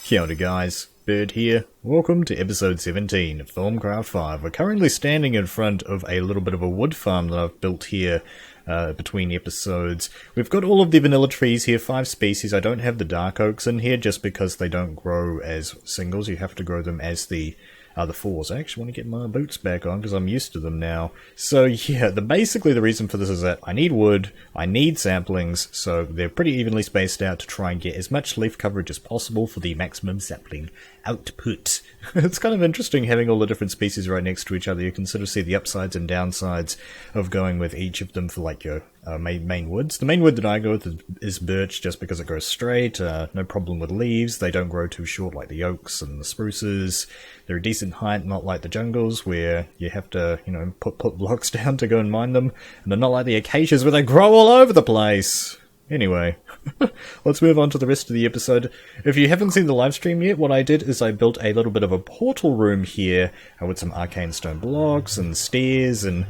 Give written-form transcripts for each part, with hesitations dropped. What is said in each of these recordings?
Kia ora guys, Bird here. Welcome to episode 17 of Thaumcraft 5. We're currently standing in front of a little bit of a wood farm that I've built here between episodes. We've got all of the vanilla trees here, 5 species. I don't have the dark oaks in here just because they don't grow as singles. You have to grow them as the fours. I actually want to get my boots back on because I'm used to them now. So yeah, basically the reason for this is that I need wood, I need saplings, so they're pretty evenly spaced out to try and get as much leaf coverage as possible for the maximum sapling output. It's kind of interesting having all the different species right next to each other. You can sort of see the upsides and downsides of going with each of them for like your main woods. The main wood that I go with is birch just because it grows straight, no problem with leaves, they don't grow too short like the oaks and the spruces. They're a decent height, not like the jungles where you have to, you know, put blocks down to go and mine them. And they're not like the acacias where they grow all over the place. Anyway, let's move on to the rest of the episode. If you haven't seen the live stream yet, what I did is I built a little bit of a portal room here with some arcane stone blocks and stairs and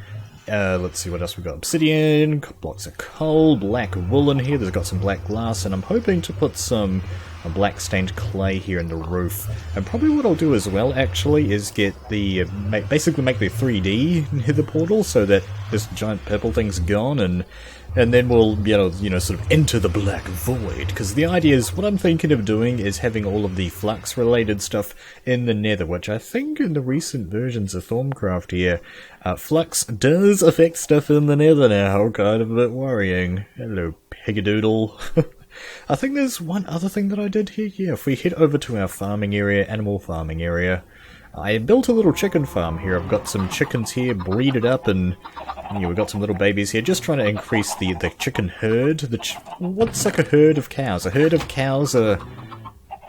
let's see what else we've got. Obsidian, blocks of coal, black wool in here. There's got some black glass, and I'm hoping to put some black stained clay here in the roof. And probably what I'll do as well, actually, is get the basically make the 3D near the portal so that this giant purple thing's gone, and then we'll be able to, you know, sort of enter the black void. Because the idea is, what I'm thinking of doing is having all of the flux-related stuff in the nether, which I think in the recent versions of Thaumcraft here, flux does affect stuff in the nether now. Kind of a bit worrying. Hello, Pegadoodle. I think there's one other thing that I did here. Yeah, if we head over to our farming area, animal farming area, I built a little chicken farm here. I've got some chickens here, breeded up, and yeah, we've got some little babies here. Just trying to increase the chicken herd. What's like a herd of cows? A herd of cows are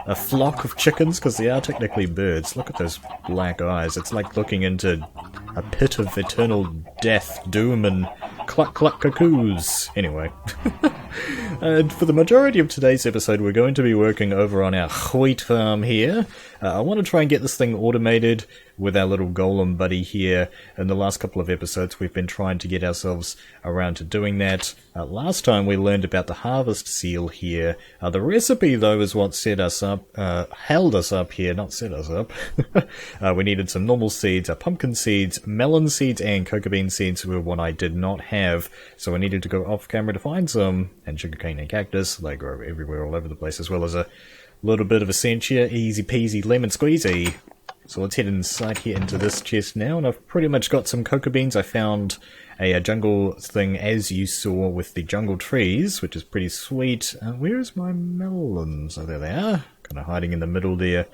a flock of chickens, because they are technically birds. Look at those black eyes. It's like looking into a pit of eternal death, doom, and cluck cuckoos. Anyway. And for the majority of today's episode, we're going to be working over on our wheat farm here. I want to try and get this thing automated with our little golem buddy here. In the last couple of episodes, we've been trying to get ourselves around to doing that. Last time we learned about the harvest seal here. The recipe, though, is what set us up, held us up here, not set us up. We needed some normal seeds, pumpkin seeds, melon seeds, and cocoa bean seeds were what I did not have. So I needed to go off camera to find some, and sugarcane and cactus. They grow everywhere all over the place, as well as a little bit of essentia, easy peasy lemon squeezy. So let's head inside here into this chest now, and I've pretty much got some cocoa beans. I found a jungle thing, as you saw, with the jungle trees, which is pretty sweet. Where's my melons? Oh, there they are. Kind of hiding in the middle there.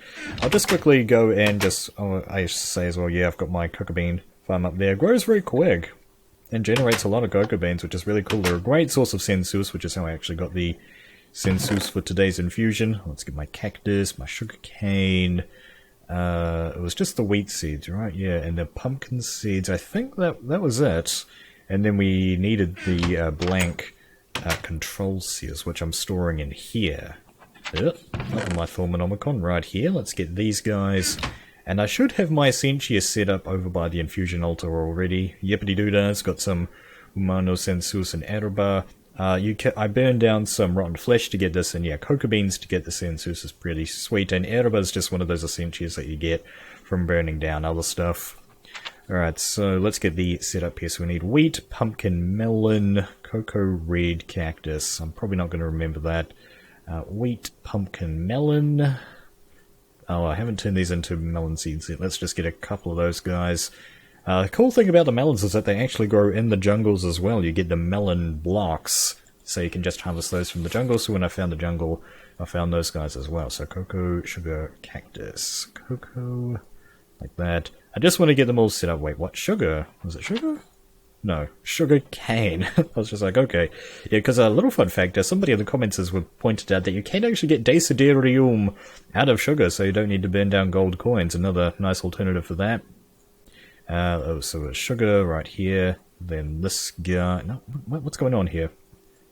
I'll just quickly go and just, I should say as well, yeah, I've got my cocoa bean farm up there. It grows very quick and generates a lot of cocoa beans, which is really cool. They're a great source of sensus, which is how I actually got the sensus for today's infusion. Let's get my cactus, my sugar cane. It was just the wheat seeds, right? Yeah, and the pumpkin seeds. I think that was it. And then we needed the blank control seals, which I'm storing in here. Yep, my Thaumonomicon right here. Let's get these guys. And I should have my Essentia set up over by the infusion altar already. Yippity-doo-dah, got some Humano Sensus and Erba. I burned down some rotten flesh to get this, and yeah, cocoa beans to get the sensus is pretty sweet, and Erba is just one of those essentials that you get from burning down other stuff. Alright, so let's get the setup here. So we need wheat, pumpkin, melon, cocoa, red, cactus. I'm probably not going to remember that. Wheat, pumpkin, melon. Oh, I haven't turned these into melon seeds yet. Let's just get a couple of those guys. The cool thing about the melons is that they actually grow in the jungles as well. You get the melon blocks, so you can just harvest those from the jungle. So when I found the jungle, I found those guys as well. So cocoa, sugar, cactus, cocoa, like that. I just want to get them all set up. Wait, what? Sugar? Was it sugar? No, sugar cane. I was just like, okay. Yeah, because a little fun fact, somebody in the comments has pointed out that you can actually get desiderium out of sugar, so you don't need to burn down gold coins. Another nice alternative for that. So it's sugar right here, then this guy. No, what's going on here?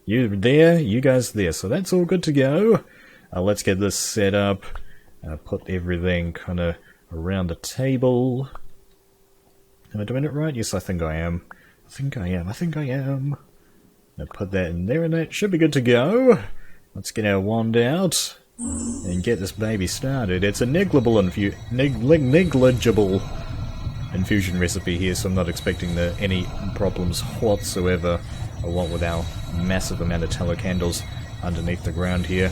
You there, you guys there. So that's all good to go. Let's get this set up. Put everything kind of around the table. Am I doing it right? Yes, I think I am. I think I am. I'll put that in there, and that should be good to go. Let's get our wand out. and get this baby started. It's a negligible infusion recipe here, so I'm not expecting any problems whatsoever. I want with our massive amount of tallow candles underneath the ground here.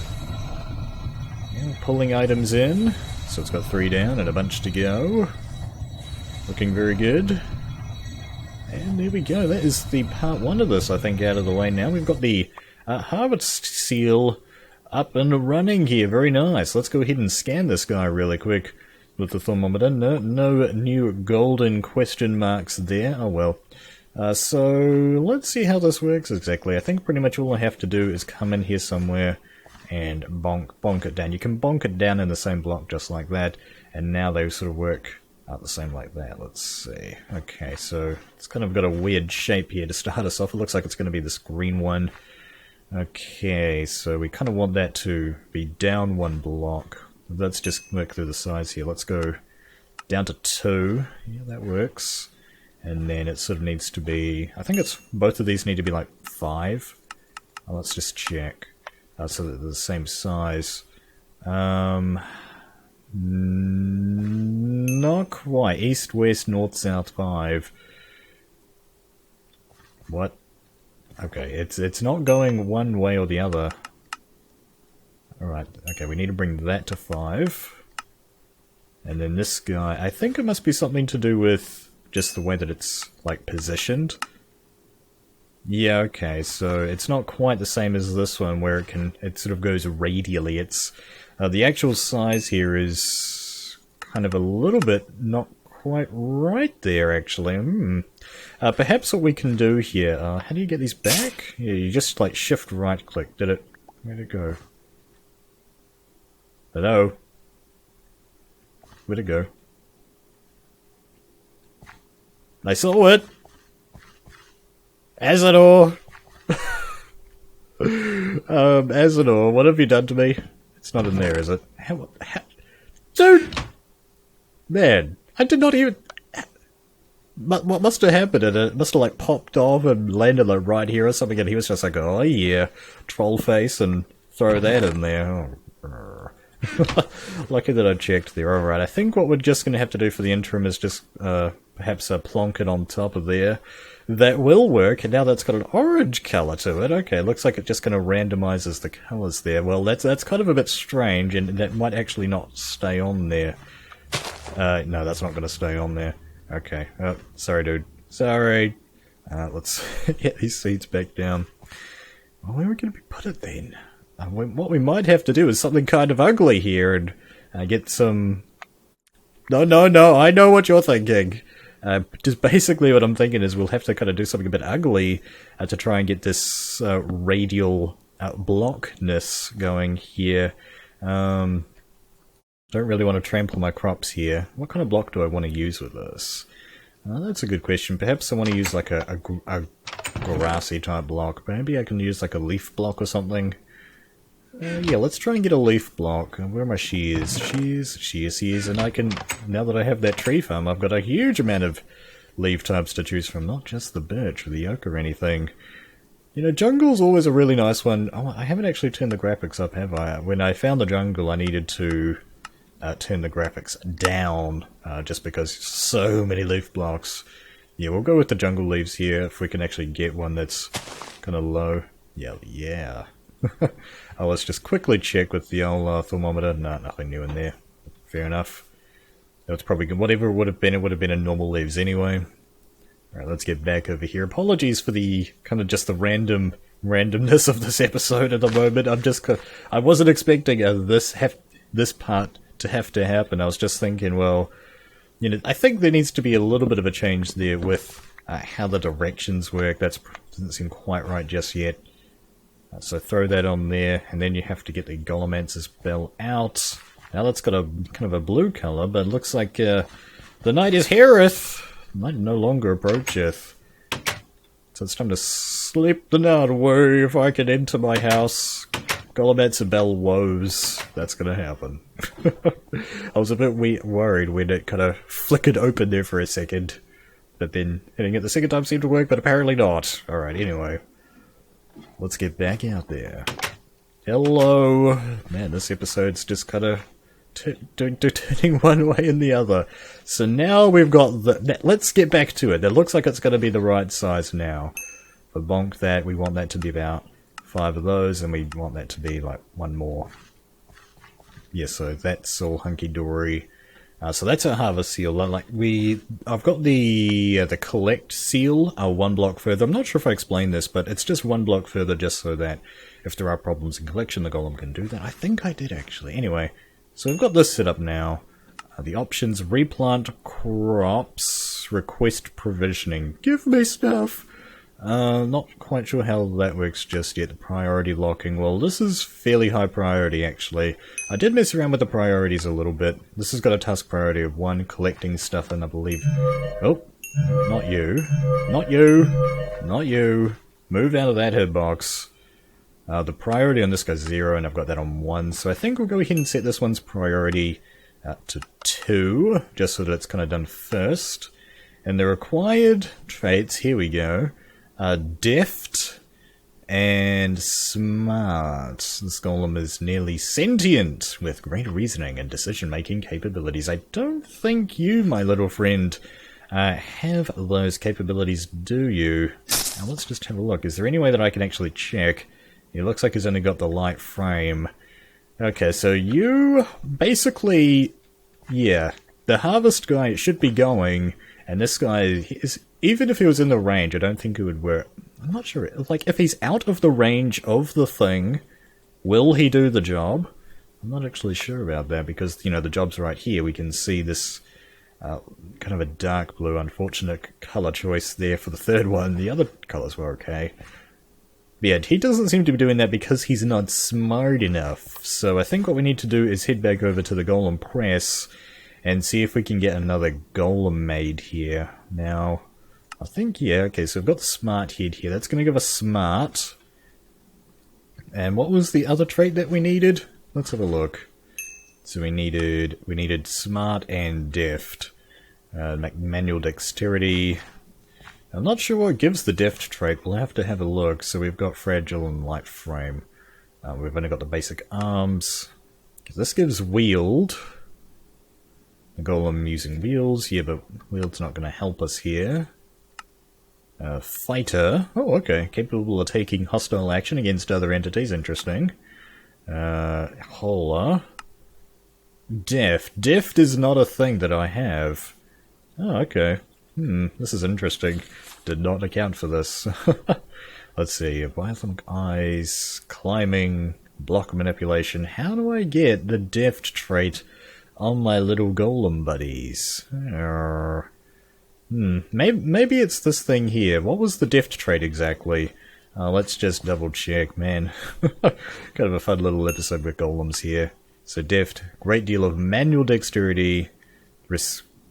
And pulling items in, so it's got 3 down and a bunch to go. Looking very good. And there we go, that is the part 1 of this, I think, out of the way now. We've got the harvest seal up and running here, very nice. Let's go ahead and scan this guy really quick with the thermometer. No new golden question marks there, oh well. So let's see how this works exactly. I think pretty much all I have to do is come in here somewhere and bonk it down. You can bonk it down in the same block just like that, and now they sort of work out the same like that. Let's see. Okay, so it's kind of got a weird shape here to start us off. It looks like it's going to be this green one. Okay, so we kind of want that to be down 1 block. Let's just work through the size here. Let's go down to 2. Yeah, that works. And then it sort of needs to be... I think it's both of these need to be like 5. Oh, let's just check. So that they're the same size. Not quite. East, west, north, south, 5. What? Okay, it's not going one way or the other. Alright, okay, we need to bring that to 5. And then this guy, I think it must be something to do with just the way that it's, like, positioned. Yeah, okay, so it's not quite the same as this one where it sort of goes radially. It's, the actual size here is kind of a little bit not quite right there, actually. Perhaps what we can do here, how do you get these back? Yeah, you just, like, shift right click. Where'd it go? Hello? Where'd it go? I saw it! Azanor! Azanor, what have you done to me? It's not in there, is it? How dude! Man, I did not even... What must have happened? It must have, like, popped off and landed, like, right here or something, and he was just like, oh yeah, troll face, and throw that in there. Oh. Lucky that I checked there. Alright, I think what we're just going to have to do for the interim is just, perhaps plonk it on top of there. That will work, and now that's got an orange colour to it. Okay, looks like it just kind of randomizes the colours there. Well, that's kind of a bit strange, and that might actually not stay on there. No, that's not going to stay on there. Okay, sorry dude. Sorry. Let's get these seeds back down. Well, where are we going to put it then? What we might have to do is something kind of ugly here, and get some... No, I know what you're thinking. Just basically what I'm thinking is we'll have to kind of do something a bit ugly to try and get this radial blockness going here. Don't really want to trample my crops here. What kind of block do I want to use with this? That's a good question. Perhaps I want to use like a grassy type block. Maybe I can use like a leaf block or something. Yeah, let's try and get a leaf block. Where are my shears? Shears, and I can, now that I have that tree farm, I've got a huge amount of leaf types to choose from, not just the birch or the oak or anything. You know, jungle's always a really nice one. Oh, I haven't actually turned the graphics up, have I? When I found the jungle, I needed to turn the graphics down, just because so many leaf blocks. Yeah, we'll go with the jungle leaves here, if we can actually get one that's kind of low. Yeah. Oh, let's just quickly check with the old thermometer. No, nothing new in there. Fair enough. That's probably good. Whatever it would have been in normal leaves anyway. Alright, let's get back over here. Apologies for the kind of just the randomness of this episode at the moment. I wasn't expecting this part to have to happen. I was just thinking, well, you know, I think there needs to be a little bit of a change there with how the directions work. That doesn't seem quite right just yet. So throw that on there, and then you have to get the Golemancer's bell out. Now that's got a kind of a blue colour, but it looks like the night is hereth. Night no longer approacheth. So it's time to slip the night away if I can enter my house. Golemancer bell woes. That's gonna happen. I was a bit worried when it kind of flickered open there for a second. But then hitting it the second time seemed to work, but apparently not. Alright, anyway. Let's get back out there. Hello. Man, this episode's just kind of turning one way and the other. So now we've got the... Let's get back to it. It looks like it's going to be the right size now. For bonk that, we want that to be about 5 of those, and we want that to be like 1 more. Yeah, so that's all hunky-dory. So that's our harvest seal. I've got the collect seal 1 block further. I'm not sure if I explained this, but it's just 1 block further just so that if there are problems in collection, the golem can do that. I think I did actually. Anyway, so we've got this set up now. The options: replant crops, request provisioning. Give me stuff. Not quite sure how that works just yet. Priority locking. Well, this is fairly high priority, actually. I did mess around with the priorities a little bit. This has got a task priority of 1, collecting stuff, and I believe... Oh, not you. Not you. Not you. Move out of that hitbox. The priority on this guy's 0, and I've got that on 1, so I think we'll go ahead and set this one's priority to 2, just so that it's kind of done first. And the required traits, here we go. Deft and smart. This golem is nearly sentient with great reasoning and decision-making capabilities. I don't think you, my little friend, have those capabilities, do you? Now let's just have a look. Is there any way that I can actually check? It looks like he's only got the light frame. Okay, so you basically... Yeah, the harvest guy should be going, and this guy is... Even if he was in the range, I don't think it would work. I'm not sure. Like, if he's out of the range of the thing, will he do the job? I'm not actually sure about that, because, you know, the job's right here. We can see this kind of a dark blue, unfortunate colour choice there for the third one. The other colours were okay. But yeah, he doesn't seem to be doing that because he's not smart enough. So I think what we need to do is head back over to the Golem Press and see if we can get another Golem made here. Now... I think, yeah, okay, so we've got the smart head here. That's going to give us smart. And what was the other trait that we needed? Let's have a look. So we needed smart and deft. Manual dexterity. I'm not sure what gives the deft trait. We'll have to have a look. So we've got fragile and light frame. We've only got the basic arms. This gives wield. The golem using wheels. Yeah, but wield's not going to help us here. Fighter. Oh, okay. Capable of taking hostile action against other entities. Interesting. Hola. Deft. Deft is not a thing that I have. Oh, okay. This is interesting. Did not account for this. Let's see. Biothermic eyes, climbing, block manipulation. How do I get the deft trait on my little golem buddies? Maybe it's this thing here. What was the deft trait exactly? Let's just double check, man. Kind of a fun little episode with golems here. So deft, great deal of manual dexterity,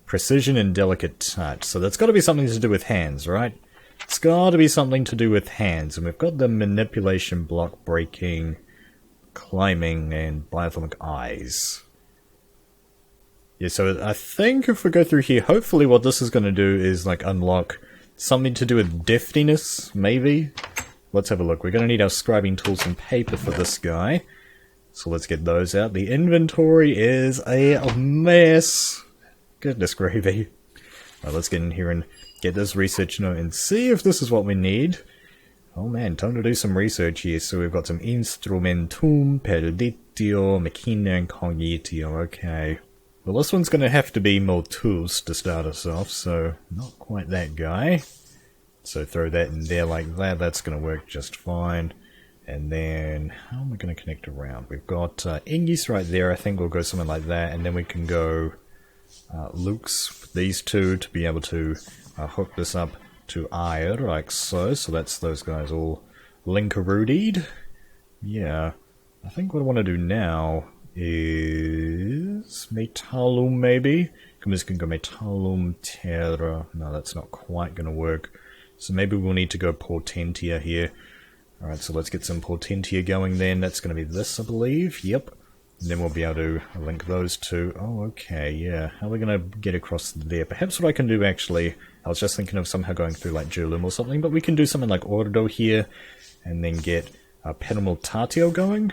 precision and delicate touch. So that's got to be something to do with hands, right? It's got to be something to do with hands. And we've got the manipulation, block breaking, climbing, and biothermic eyes. Yeah, so I think if we go through here, hopefully what this is going to do is, like, unlock something to do with deftiness, maybe? Let's have a look. We're going to need our scribing tools and paper for this guy. So let's get those out. The inventory is a mess. Goodness gravy. Right, let's get in here and get this research note and see if this is what we need. Oh man, time to do some research here. So we've got some instrumentum, perdicio, machina, and cognitio. Okay. Well, this one's going to have to be motus to start us off, so not quite that guy. So throw that in there like that, that's going to work just fine. And then, how am I going to connect around? We've got Ingis right there, I think we'll go something like that, and then we can go Luke's with these two to be able to hook this up to Ire, like so. So that's those guys all linkaroodied. Yeah, I think what I want to do now is metallum, maybe? This can go metallum, terra. No, that's not quite going to work. So maybe we'll need to go portentia here. Alright, so let's get some portentia going then. That's going to be this, I believe. Yep. And then we'll be able to link those two. Oh, okay, yeah. How are we going to get across there? Perhaps what I can do, actually, I was just thinking of somehow going through, like, Jolum or something, but we can do something like Ordo here, and then get Penomultatio going.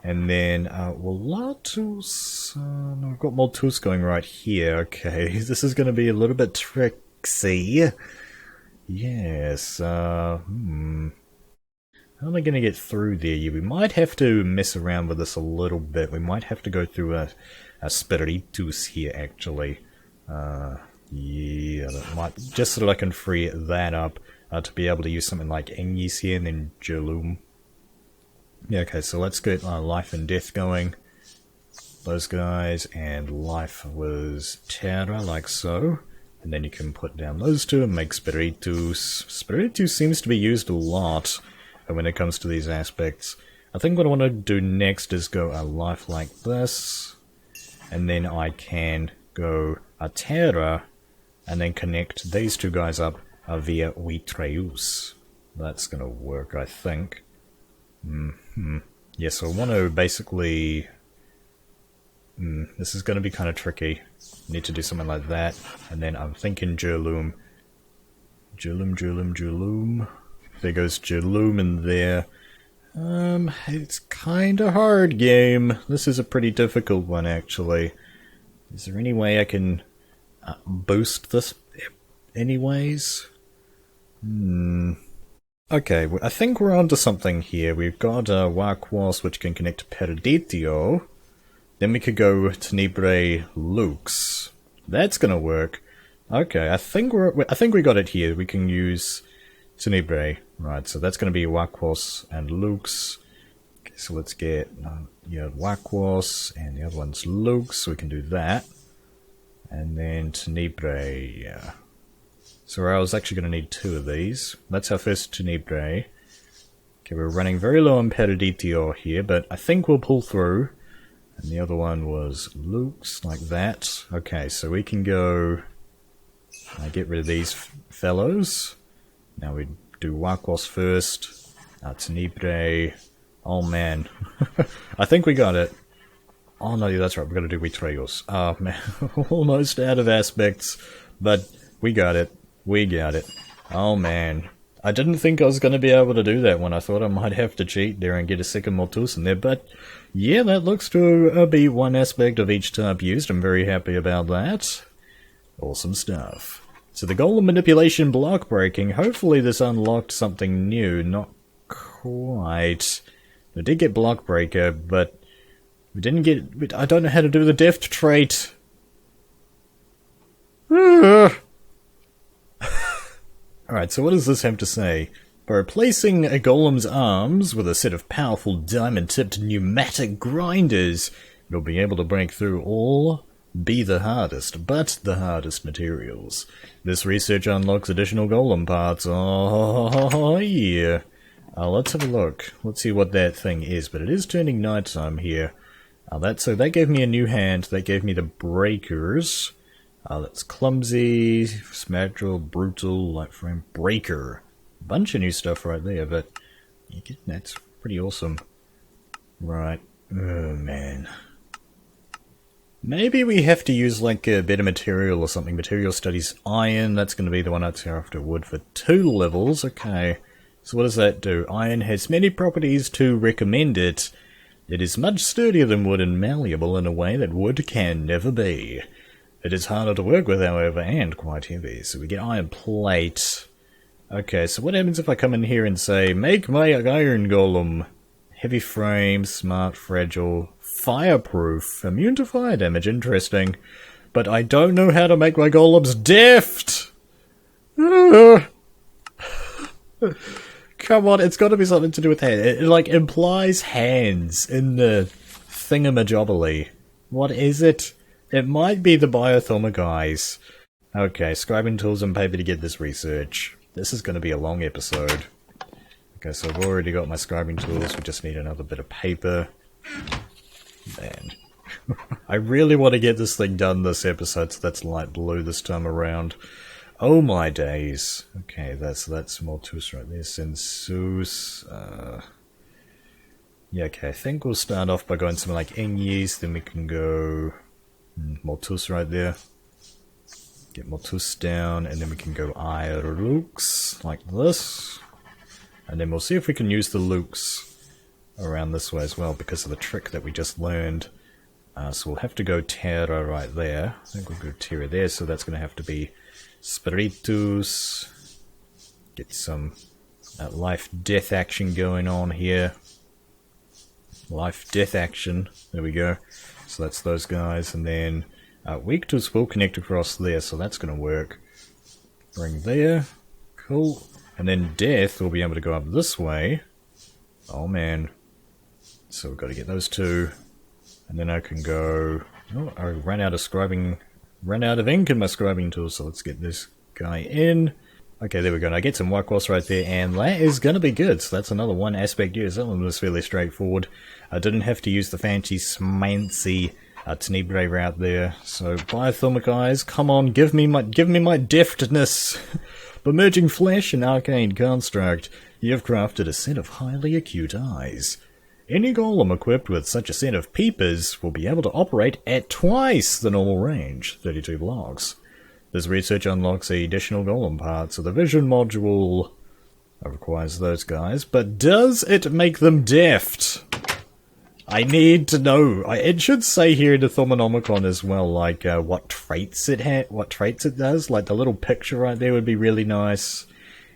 And then Volatus, no, we've got Moltus going right here. Okay, this is going to be a little bit tricksy. Yes, how am I going to get through there? Yeah, we might have to mess around with this a little bit. We might have to go through a Spiritus here, actually. Yeah, that might, just so that I can free that up to be able to use something like Engis here and then Jelum. Yeah, okay, so let's get Life and Death going. Those guys, and Life was Terra, like so. And then you can put down those two and make Spiritus. Spiritus seems to be used a lot when it comes to these aspects. I think what I want to do next is go a Life like this. And then I can go a Terra, and then connect these two guys up via Vitreus. That's going to work, I think. Yeah, so I want to basically... this is going to be kind of tricky. Need to do something like that. And then I'm thinking Jelum. Jelum. There goes Jelum in there. It's kind of hard, game. This is a pretty difficult one, actually. Is there any way I can boost this anyways? Okay, I think we're onto something here. We've got Wakwas, which can connect to Perditio. Then we could go Tenebrae Lux. That's gonna work. Okay, I think we got it here. We can use Tenebrae. Right, so that's gonna be Wakwas and Lux. Okay, so let's get Wakwas and the other one's Lux, so we can do that. And then Tenebrae, yeah. So I was actually going to need two of these. That's our first Tenebrae. Okay, we're running very low on Perditio here, but I think we'll pull through. And the other one was Lux, like that. Okay, so we can go... get rid of these fellows. Now we do Wakwas first. Tenebrae. Oh man. I think we got it. Oh no, that's right, we're going to do Vitreus. Oh man, almost out of aspects. But we got it. We got it. Oh man. I didn't think I was going to be able to do that one. I thought I might have to cheat there and get a second Moltus in there. But yeah, that looks to be one aspect of each type used. I'm very happy about that. Awesome stuff. So the Golem manipulation block breaking. Hopefully this unlocked something new. Not quite. I did get block breaker, but we didn't get... I don't know how to do the Deft trait. Alright, so what does this have to say? By replacing a Golem's arms with a set of powerful diamond-tipped pneumatic grinders, you'll be able to break through all, be the hardest, but the hardest materials. This research unlocks additional Golem parts. Oh, yeah. Let's have a look. Let's see what that thing is, but it is turning nighttime here. So that gave me a new hand. That gave me the breakers. That's clumsy, smackdrill, brutal, light frame, breaker. Bunch of new stuff right there, but that's pretty awesome. Right. Oh man. Maybe we have to use like a better material or something. Material studies iron. That's going to be the one I'd tear after wood for 2 levels. Okay. So what does that do? Iron has many properties to recommend it. It is much sturdier than wood and malleable in a way that wood can never be. It is harder to work with, however, and quite heavy. So we get iron plate. Okay, so what happens if I come in here and say, make my iron golem heavy frame, smart, fragile, fireproof, immune to fire damage, interesting. But I don't know how to make my golems deft! Come on, it's got to be something to do with hands. It like implies hands in the thingamajobberly. What is it? It might be the biotherma guys. Okay, scribing tools and paper to get this research. This is going to be a long episode. Okay, so I've already got my scribing tools. We just need another bit of paper. Man. I really want to get this thing done this episode, so that's light blue this time around. Oh my days. Okay, that's Moltus right there. Sensus. Yeah, okay, I think we'll start off by going something like Engis, then we can go Moltus right there. Get Moltus down, and then we can go Lux, like this. And then we'll see if we can use the Lux around this way as well because of the trick that we just learned. So we'll have to go Terra right there. I think we'll go Terra there, so that's going to have to be Spiritus. Get some life-death action going on here. Life-death action. There we go. So that's those guys, and then Weaktus will connect across there, so that's going to work. Bring there. Cool. And then Death will be able to go up this way. Oh man. So we've got to get those two. And then I can go... Oh, I ran out of ink in my scribing tool, so let's get this guy in. Okay, there we go. And I get some whitewash right there, and that is going to be good. So that's another one aspect used. That one was fairly straightforward. I didn't have to use the fancy, smancy Tenebrae route there. So, Biothermic Eyes, come on, give me my deftness. Bemerging Flesh and Arcane Construct. You've crafted a set of highly acute eyes. Any golem equipped with such a set of peepers will be able to operate at twice the normal range, 32 blocks. This research unlocks the additional golem parts, so the vision module requires those guys, but does it make them deft? I need to know. It should say here in the Thaumanomicon as well, like what traits it does. Like the little picture right there would be really nice.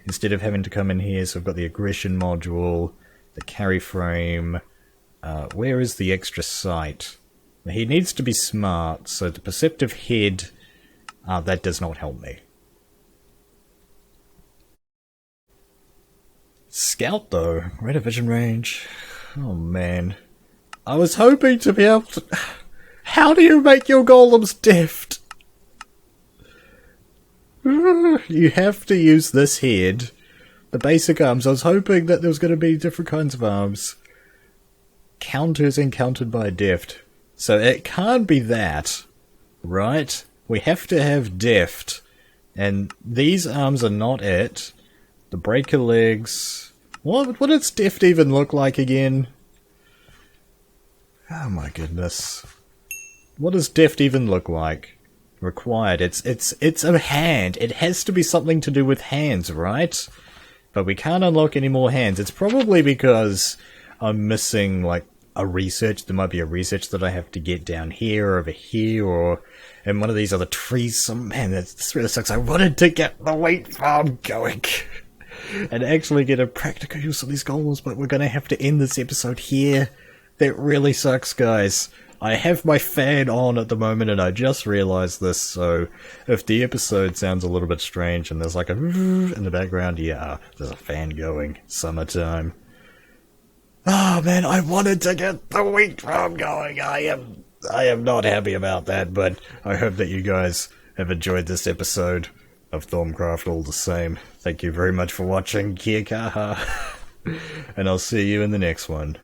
Instead of having to come in here, so I've got the aggression module, the carry frame. Where is the extra sight? He needs to be smart, so the perceptive head, that does not help me. Scout though, greater vision range. Oh man. I was hoping to be able to... How do you make your golems deft? You have to use this head. The basic arms. I was hoping that there was going to be different kinds of arms. Counters encountered by deft. So it can't be that. Right? We have to have deft. And these arms are not it. The breaker legs... What does deft even look like again? Oh my goodness. What does deft even look like? Required. It's a hand. It has to be something to do with hands, right? But we can't unlock any more hands. It's probably because I'm missing, like, a research. There might be a research that I have to get down here or over here or in one of these other trees. So, man, this really sucks. I wanted to get the wheat farm going and actually get a practical use of these golems, but we're going to have to end this episode here. That really sucks, guys. I have my fan on at the moment and I just realized this, so if the episode sounds a little bit strange and there's like a in the background, yeah, there's a fan going. Summertime. Oh man, I wanted to get the wheat farm going. I am not happy about that, but I hope that you guys have enjoyed this episode of Thaumcraft all the same. Thank you very much for watching. Kia kaha. And I'll see you in the next one.